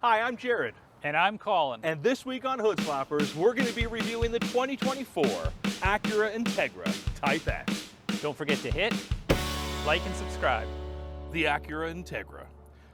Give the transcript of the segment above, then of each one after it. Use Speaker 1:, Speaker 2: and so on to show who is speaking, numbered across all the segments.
Speaker 1: Hi, I'm Jared.
Speaker 2: And I'm Colin.
Speaker 1: And this week on Hood Slappers, we're going to be reviewing the 2024 Acura Integra Type S.
Speaker 2: Don't forget to hit like and subscribe.
Speaker 1: The Acura Integra,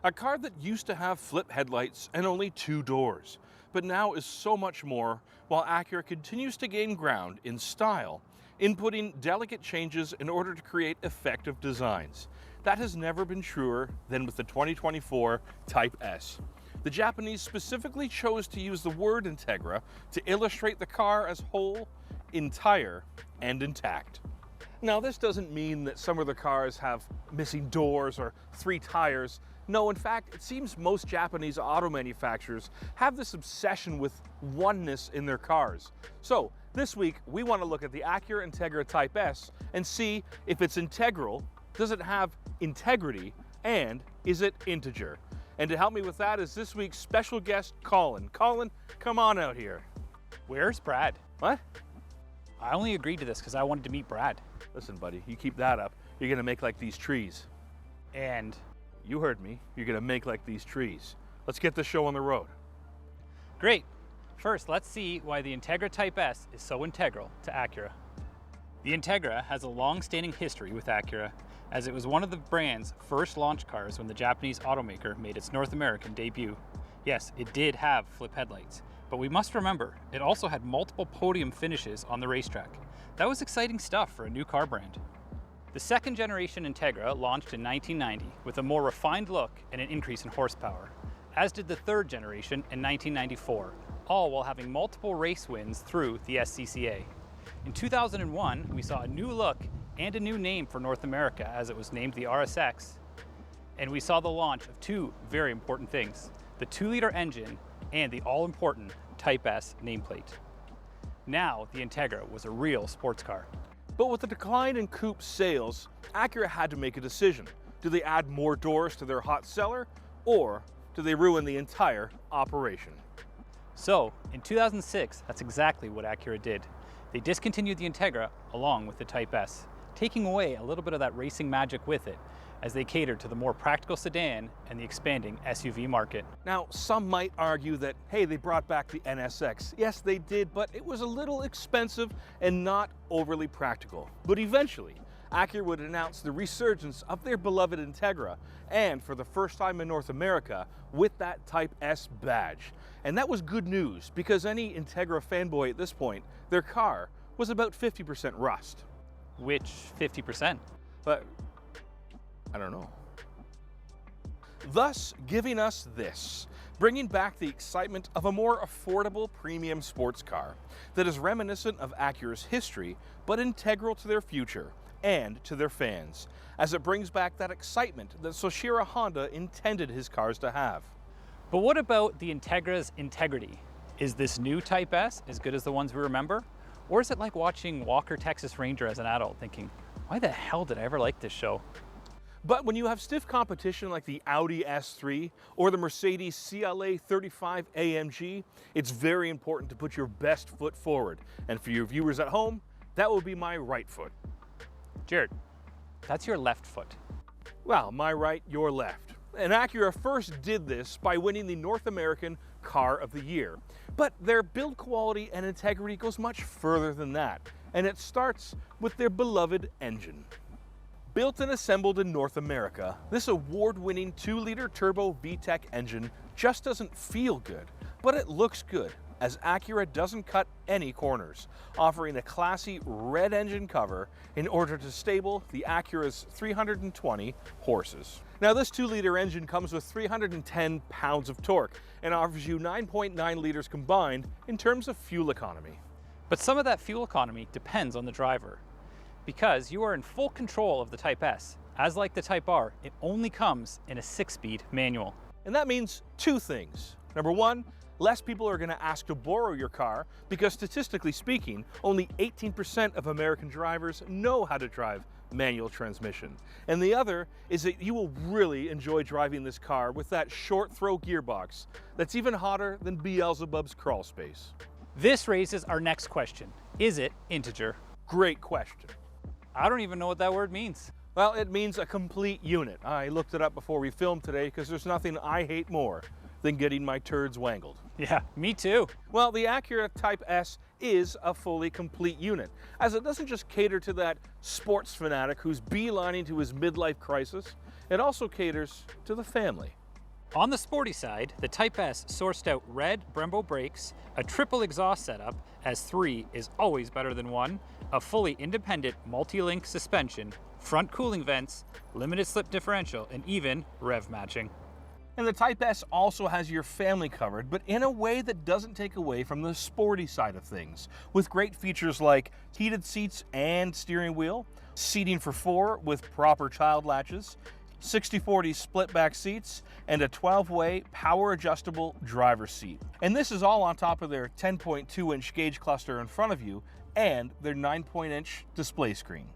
Speaker 1: a car that used to have flip headlights and only 2 doors, but now is so much more, while Acura continues to gain ground in style, inputting delicate changes in order to create effective designs. That has never been truer than with the 2024 Type S. The Japanese specifically chose to use the word Integra to illustrate the car as whole, entire, and intact. Now, this doesn't mean that some of the cars have missing doors or 3 tires. No, in fact, it seems most Japanese auto manufacturers have this obsession with oneness in their cars. So, this week, we want to look at the Acura Integra Type S and see if it's integral, does it have integrity, and is it integer? And to help me with that is this week's special guest, Colin. Colin, come on out here.
Speaker 2: Where's Brad?
Speaker 1: What?
Speaker 2: I only agreed to this because I wanted to meet Brad.
Speaker 1: Listen, buddy, you keep that up, you're gonna make like these trees.
Speaker 2: And
Speaker 1: You heard me, you're gonna make like these trees. Let's get this show on the road.
Speaker 2: great. First, let's see why the Integra Type S is so integral to Acura. The Integra has a long-standing history with Acura, as it was one of the brand's first launch cars when the Japanese automaker made its North American debut. Yes, it did have flip headlights, but we must remember, it also had multiple podium finishes on the racetrack. That was exciting stuff for a new car brand. The second generation Integra launched in 1990 with a more refined look and an increase in horsepower, as did the third generation in 1994, all while having multiple race wins through the SCCA. In 2001, we saw a new look and a new name for North America, as it was named the RSX, and we saw the launch of 2 very important things, the 2-liter engine and the all-important Type S nameplate. Now, the Integra was a real sports car.
Speaker 1: But with the decline in coupe sales, Acura had to make a decision. Do they add more doors to their hot seller, or do they ruin the entire operation?
Speaker 2: So, in 2006, that's exactly what Acura did. They discontinued the Integra along with the Type S, taking away a little bit of that racing magic with it, as they catered to the more practical sedan and the expanding SUV market.
Speaker 1: Now, some might argue that, hey, they brought back the NSX. Yes, they did, but it was a little expensive and not overly practical. But eventually, Acura would announce the resurgence of their beloved Integra, and for the first time in North America, with that Type S badge. And that was good news, because any Integra fanboy at this point, their car was about 50% rust.
Speaker 2: Which 50%?
Speaker 1: But I don't know. Thus, giving us this, bringing back the excitement of a more affordable premium sports car that is reminiscent of Acura's history, but integral to their future and to their fans, as it brings back that excitement that Soichiro Honda intended his cars to have.
Speaker 2: But what about the Integra's integrity? Is this new Type S as good as the ones we remember? Or is it like watching Walker Texas Ranger as an adult thinking, why the hell did I ever like this show?
Speaker 1: But when you have stiff competition like the Audi S3 or the Mercedes CLA 35 AMG, it's very important to put your best foot forward. And for your viewers at home, that will be my right foot.
Speaker 2: Jared, that's your left foot.
Speaker 1: Well, my right, your left. And Acura first did this by winning the North American Car of the Year. But their build quality and integrity goes much further than that. And it starts with their beloved engine. Built and assembled in North America, this award-winning 2-liter turbo VTEC engine just doesn't feel good, but it looks good, as Acura doesn't cut any corners, offering a classy red engine cover in order to stable the Acura's 320 horses. Now, this 2-liter engine comes with 310 pounds of torque and offers you 9.9 liters combined in terms of fuel economy.
Speaker 2: But some of that fuel economy depends on the driver, because you are in full control of the Type S. As like the Type R, it only comes in a 6-speed manual.
Speaker 1: And that means 2 things. Number 1, less people are going to ask to borrow your car because, statistically speaking, only 18% of American drivers know how to drive manual transmission. And the other is that you will really enjoy driving this car with that short throw gearbox that's even hotter than Beelzebub's crawl space.
Speaker 2: This raises our next question. Is it integer?
Speaker 1: Great question.
Speaker 2: I don't even know what that word means.
Speaker 1: Well, it means a complete unit. I looked it up before we filmed today because there's nothing I hate more than getting my turds wangled.
Speaker 2: Yeah, me too.
Speaker 1: Well, the Acura Type S is a fully complete unit, as it doesn't just cater to that sports fanatic who's beelining to his midlife crisis, it also caters to the family.
Speaker 2: On the sporty side, the Type S sourced out red Brembo brakes, a triple exhaust setup, as 3 is always better than 1, a fully independent multi-link suspension, front cooling vents, limited slip differential, and even rev matching.
Speaker 1: And the Type S also has your family covered, but in a way that doesn't take away from the sporty side of things, with great features like heated seats and steering wheel, seating for 4 with proper child latches, 60/40 split back seats, and a 12-way power adjustable driver's seat. And this is all on top of their 10.2-inch gauge cluster in front of you and their 9-point-inch display screen.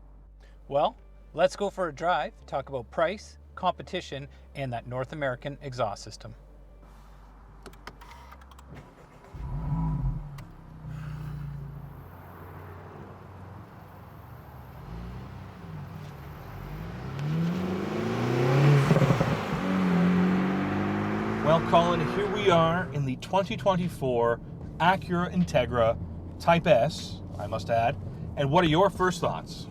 Speaker 2: Well, let's go for a drive, talk about price, competition, and that North American exhaust system.
Speaker 1: Well, Colin, here we are in the 2024 Acura Integra Type S, I must add. And what are your first thoughts?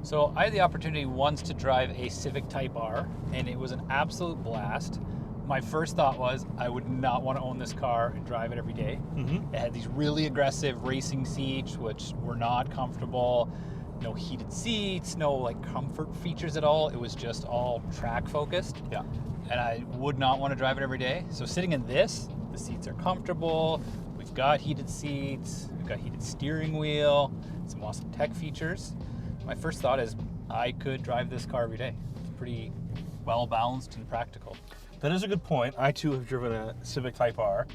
Speaker 2: So I had the opportunity once to drive a Civic Type R, and it was an absolute blast. My first thought was I would not want to own this car and drive it every day. It had these really aggressive racing seats, which were not comfortable. No heated seats, no like comfort features at all. It was just all track focused.
Speaker 1: Yeah.
Speaker 2: And I would not want to drive it every day. So sitting in this, the seats are comfortable. We've got heated seats. We've got heated steering wheel. Some awesome tech features. My first thought is I could drive this car every day. It's pretty well balanced and practical.
Speaker 1: That is a good point. I too have driven a Civic Type R,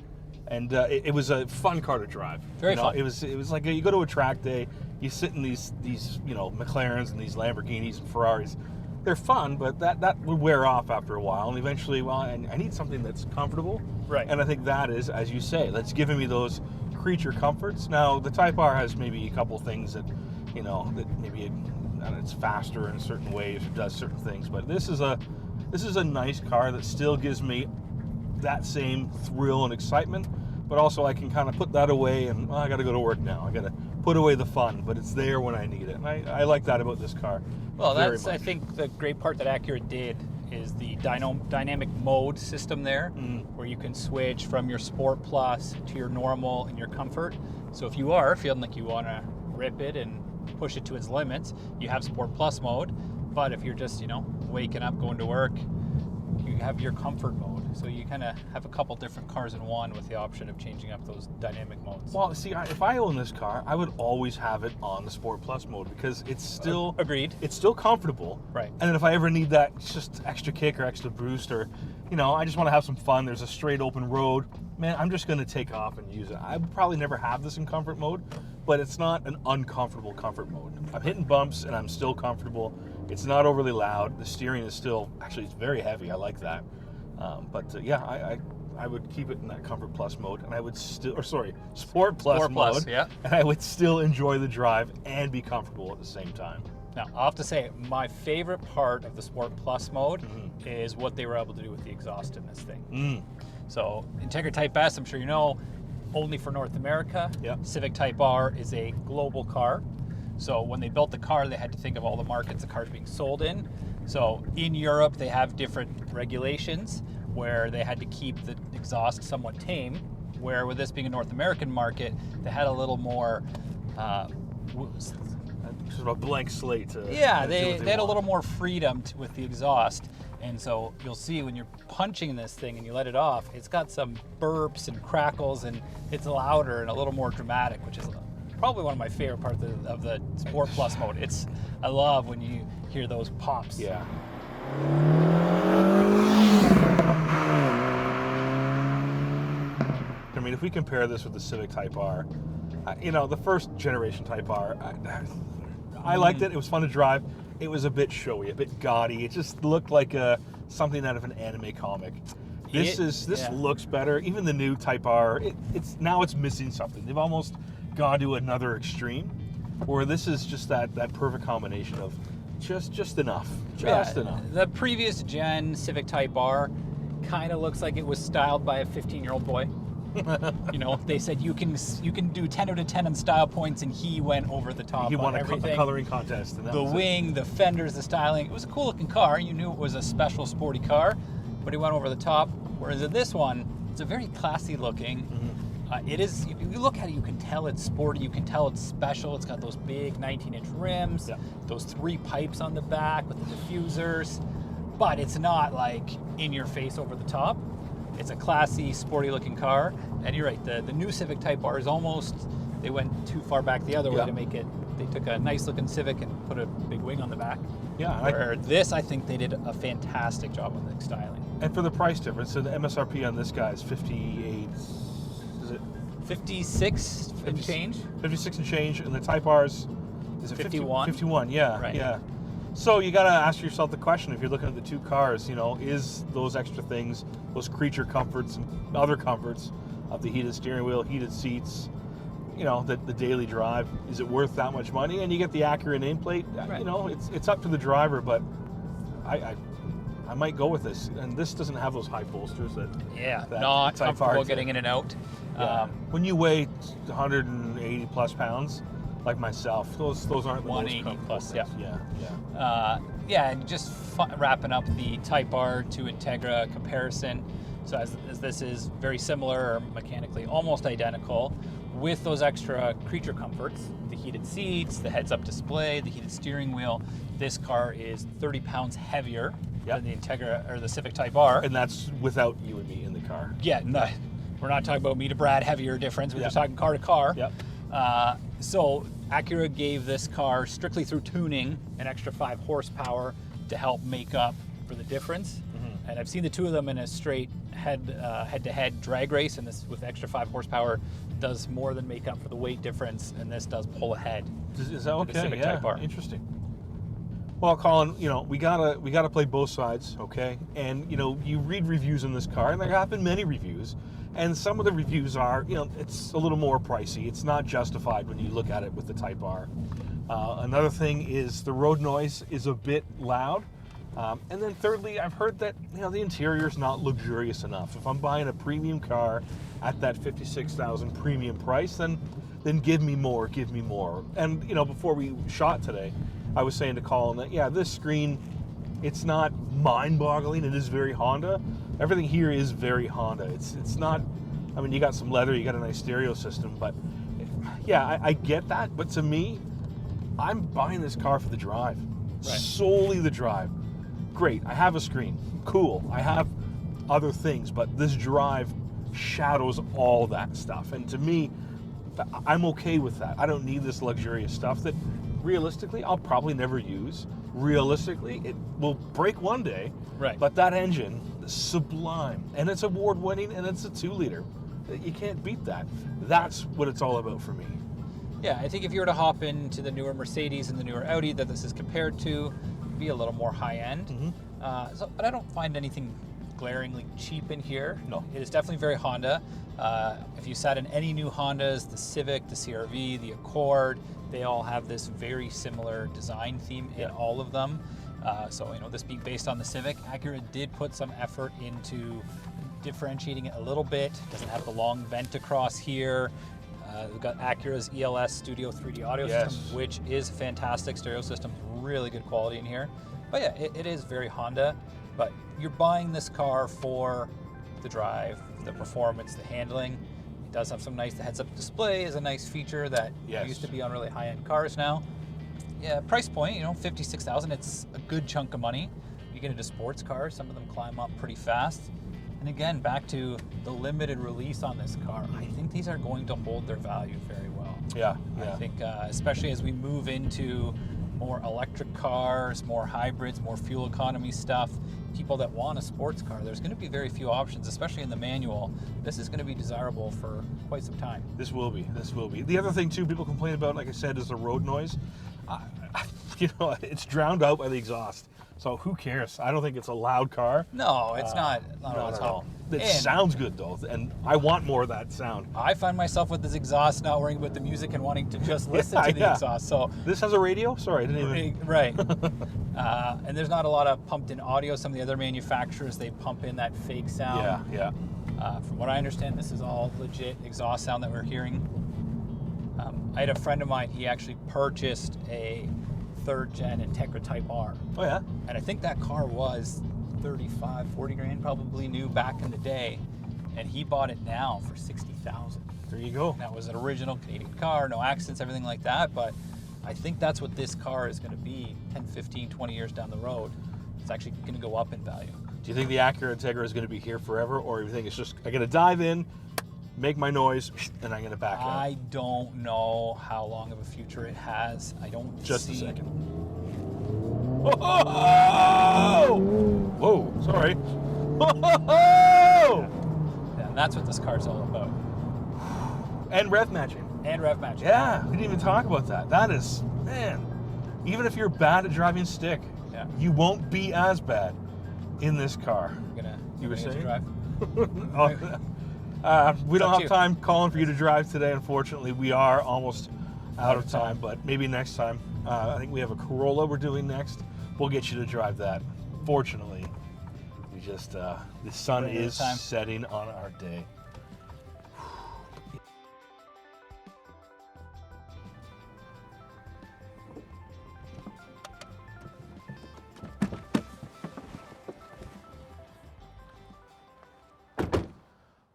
Speaker 1: and it was a fun car to drive.
Speaker 2: Very fun.
Speaker 1: It was like you go to a track day, you sit in these McLarens and these Lamborghinis and Ferraris. They're fun, but that would wear off after a while, and eventually, well, I need something that's comfortable.
Speaker 2: Right.
Speaker 1: And I think that is, as you say, that's giving me those creature comforts. Now, the Type R has maybe a couple things that, that maybe it's faster in certain ways or does certain things, but this is a nice car that still gives me that same thrill and excitement, but also I can kind of put that away and, well, I got to go to work now. I got to put away the fun, but it's there when I need it. And I like that about this car.
Speaker 2: Well,
Speaker 1: very
Speaker 2: that's,
Speaker 1: much.
Speaker 2: I think, the great part that Acura did is the dynamic mode system there, where you can switch from your Sport Plus to your normal and your comfort. So if you are feeling like you want to rip it and push it to its limits, you have Sport Plus mode. But if you're just, waking up, going to work, you have your comfort mode. So you kind of have a couple different cars in one with the option of changing up those dynamic modes.
Speaker 1: Well, see, if I own this car, I would always have it on the Sport Plus mode because it's still
Speaker 2: agreed.
Speaker 1: It's still comfortable,
Speaker 2: right?
Speaker 1: And then if I ever need that just extra kick or extra boost, or I just want to have some fun. There's a straight open road, man. I'm just going to take off and use it. I would probably never have this in comfort mode, but it's not an uncomfortable comfort mode. I'm hitting bumps and I'm still comfortable. It's not overly loud. The steering is still it's very heavy. I like that. I would keep it in that Comfort Plus mode, and I would Sport Plus mode,
Speaker 2: yeah.
Speaker 1: And I would still enjoy the drive and be comfortable at the same time.
Speaker 2: Now, I'll have to say, my favorite part of the Sport Plus mode is what they were able to do with the exhaust in this thing. So, Integra Type S, I'm sure you know, only for North America.
Speaker 1: Yep.
Speaker 2: Civic Type R is a global car. So when they built the car, they had to think of all the markets the car's being sold in. So in Europe, they have different regulations where they had to keep the exhaust somewhat tame, where with this being a North American market, they had a little more...
Speaker 1: sort of a blank slate.
Speaker 2: They had a little more freedom with the exhaust. And so you'll see when you're punching this thing and you let it off, it's got some burps and crackles, and it's louder and a little more dramatic, which is probably one of my favorite parts of the Sport Plus mode. I love when you hear those pops.
Speaker 1: Yeah. I mean, if we compare this with the Civic Type R, the first generation Type R, I liked it. It was fun to drive. It was a bit showy, a bit gaudy. It just looked like something out of an anime comic. This looks better. Even the new Type R, it's missing something. They've almost gone to another extreme, where this is just that perfect combination of just enough. Just enough.
Speaker 2: The previous gen Civic Type R kind of looks like it was styled by a 15-year-old boy. You know, they said you can do 10 out of 10 on style points, and he went over the top.
Speaker 1: He won
Speaker 2: on
Speaker 1: a coloring contest. And that
Speaker 2: the
Speaker 1: was
Speaker 2: wing, the fenders, the styling. It was a cool looking car. You knew it was a special sporty car, but he went over the top. Whereas in this one, it's a very classy looking. It is, if you look at it, you can tell it's sporty, you can tell it's special. It's got those big 19-inch rims, those 3 pipes on the back with the diffusers, but it's not like in your face over the top. It's a classy, sporty looking car. And you're right, the new Civic Type R is almost, they went too far back the other way to make it. They took a nice looking Civic and put a big wing on the back.
Speaker 1: Yeah.
Speaker 2: Where this, I think they did a fantastic job on the styling.
Speaker 1: And for the price difference, so the MSRP on this guy is 58, is it?
Speaker 2: 56 and change?
Speaker 1: 56 and change, and the Type R's is it
Speaker 2: 51?
Speaker 1: 51, yeah,
Speaker 2: Right.
Speaker 1: yeah. So you got to ask yourself the question, if you're looking at the two cars, you know, is those extra things, those creature comforts and other comforts of the heated steering wheel, heated seats, you know, the daily drive, is it worth that much money? And you get the Acura nameplate, you know, it's up to the driver, but I might go with this. And this doesn't have those high bolsters that
Speaker 2: not
Speaker 1: Type
Speaker 2: comfortable
Speaker 1: R
Speaker 2: getting in and out.
Speaker 1: when you weigh 180 plus pounds, like myself, those aren't the most
Speaker 2: 180
Speaker 1: comfortable
Speaker 2: plus,
Speaker 1: things.
Speaker 2: And just wrapping up the Type R to Integra comparison. So as this is very similar, or mechanically almost identical, with those extra creature comforts, the heated seats, the heads-up display, the heated steering wheel, this car is 30 pounds heavier than the Integra or the Civic Type R.
Speaker 1: And that's without you and me in the car.
Speaker 2: Yeah, no, we're not talking about me to Brad heavier difference. We're just talking car to car. So Acura gave this car, strictly through tuning, an extra 5 horsepower to help make up for the difference. And I've seen the two of them in a straight head-to-head drag race, and this with extra 5 horsepower does more than make up for the weight difference, and this does pull ahead.
Speaker 1: Is that okay?
Speaker 2: The Civic Type R.
Speaker 1: Interesting. Well, Colin, you know, we gotta play both sides, okay? And you know, you read reviews on this car, and there have been many reviews, and some of the reviews are, you know, it's a little more pricey. It's not justified when you look at it with the Type R. Another thing is the road noise is a bit loud. And then thirdly, I've heard that, you know, the interior is not luxurious enough. If I'm buying a premium car at that $56,000 premium price, then give me more, give me more. And, you know, before we shot today, I was saying to Colin that, yeah, this screen, it's not mind-boggling. It is very Honda. Everything here is very Honda. It's not, I mean, you got some leather, you got a nice stereo system, but yeah, I get that. But to me, I'm buying this car for the drive, solely the drive. Great, I have a screen, cool. I have other things, but this drive shadows all that stuff. And to me, I'm okay with that. I don't need this luxurious stuff that realistically I'll probably never use. Realistically, it will break one day, but that engine is sublime. And it's award-winning, and it's a 2-liter. You can't beat that. That's what it's all about for me.
Speaker 2: Yeah, I think if you were to hop into the newer Mercedes and the newer Audi that this is compared to, be a little more high-end. But I don't find anything glaringly cheap in here.
Speaker 1: No.
Speaker 2: It is definitely very Honda. If you sat in any new Hondas, the Civic, the CR-V, the Accord, they all have this very similar design theme in all of them. So, you know, this being based on the Civic, Acura did put some effort into differentiating it a little bit. It doesn't have the long vent across here. We've got Acura's ELS Studio 3D audio system, which is a fantastic stereo system, really good quality in here. But yeah, it is very Honda, but you're buying this car for the drive, the performance, the handling. It does have some nice, the heads-up display is a nice feature that used to be on really high-end cars now. Yeah, price point, you know, $56,000, it's a good chunk of money. You get into sports cars, some of them climb up pretty fast. And again, back to the limited release on this car, I think these are going to hold their value very well. I think especially as we move into more electric cars, more hybrids, more fuel economy stuff, people that want a sports car, there's going to be very few options, especially in the manual. This is going to be desirable for quite some time.
Speaker 1: This will be. The other thing too people complain about, like I said, is the road noise. You know, it's drowned out by the exhaust. So who cares? I don't think it's a loud car.
Speaker 2: No, it's not
Speaker 1: Not at all. It
Speaker 2: And
Speaker 1: sounds good though, and I want more of that sound.
Speaker 2: I find myself with this exhaust not worrying about the music and wanting to just listen to the
Speaker 1: Yeah.
Speaker 2: exhaust. So
Speaker 1: This has a radio? Sorry, I didn't even...
Speaker 2: right. And there's not a lot of pumped in audio. Some of the other manufacturers, they pump in that fake sound.
Speaker 1: Yeah.
Speaker 2: From what I understand, this is all legit exhaust sound that we're hearing. I had a friend of mine, he actually purchased a 3rd gen Integra Type R.
Speaker 1: Oh yeah?
Speaker 2: And I think that car was 35, 40 grand, probably new back in the day. And he bought it now for 60,000.
Speaker 1: There you go.
Speaker 2: That was an original Canadian car, no accidents, everything like that. But I think that's what this car is going to be 10, 15, 20 years down the road. It's actually going to go up in value.
Speaker 1: Do you think the Acura Integra is going to be here forever, or you think it's just, I'm going to dive in, make my noise, and I'm going to back out?
Speaker 2: I don't know how long of a future it has. I don't
Speaker 1: Just
Speaker 2: see...
Speaker 1: a second. Whoa! Whoa, sorry. Whoa!
Speaker 2: Yeah, and that's what this car's all about.
Speaker 1: And rev matching.
Speaker 2: And rev matching.
Speaker 1: Yeah, we didn't even talk about that. That is, man, even if you're bad at driving stick,
Speaker 2: Yeah.
Speaker 1: you won't be as bad in this car.
Speaker 2: You
Speaker 1: were
Speaker 2: gonna get to
Speaker 1: saying?
Speaker 2: drive?
Speaker 1: We don't
Speaker 2: up
Speaker 1: have
Speaker 2: to you.
Speaker 1: time calling for you to drive today, unfortunately. We are almost out of time, but maybe next time. I think we have a Corolla we're doing next. We'll get you to drive that. Fortunately, we just, the sun
Speaker 2: Running out of
Speaker 1: is
Speaker 2: time.
Speaker 1: setting on our day.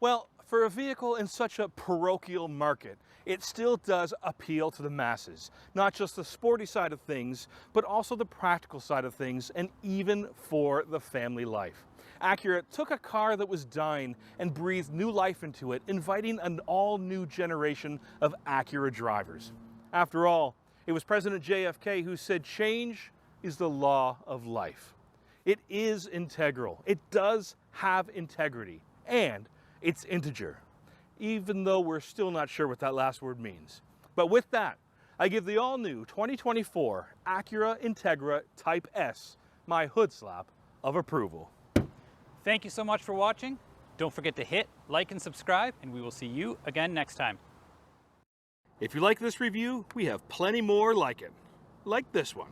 Speaker 1: Well, for a vehicle in such a parochial market, it still does appeal to the masses. Not just the sporty side of things, but also the practical side of things, and even for the family life. Acura took a car that was dying and breathed new life into it, inviting an all-new generation of Acura drivers. After all, it was President JFK who said change is the law of life. It is integral. It does have integrity, and it's integer, even though we're still not sure what that last word means. But with that, I give the all-new 2024 Acura Integra Type S my hood slap of approval.
Speaker 2: Thank you so much for watching. Don't forget to hit like and subscribe, and we will see you again next time.
Speaker 1: If you like this review, we have plenty more like it, like this one.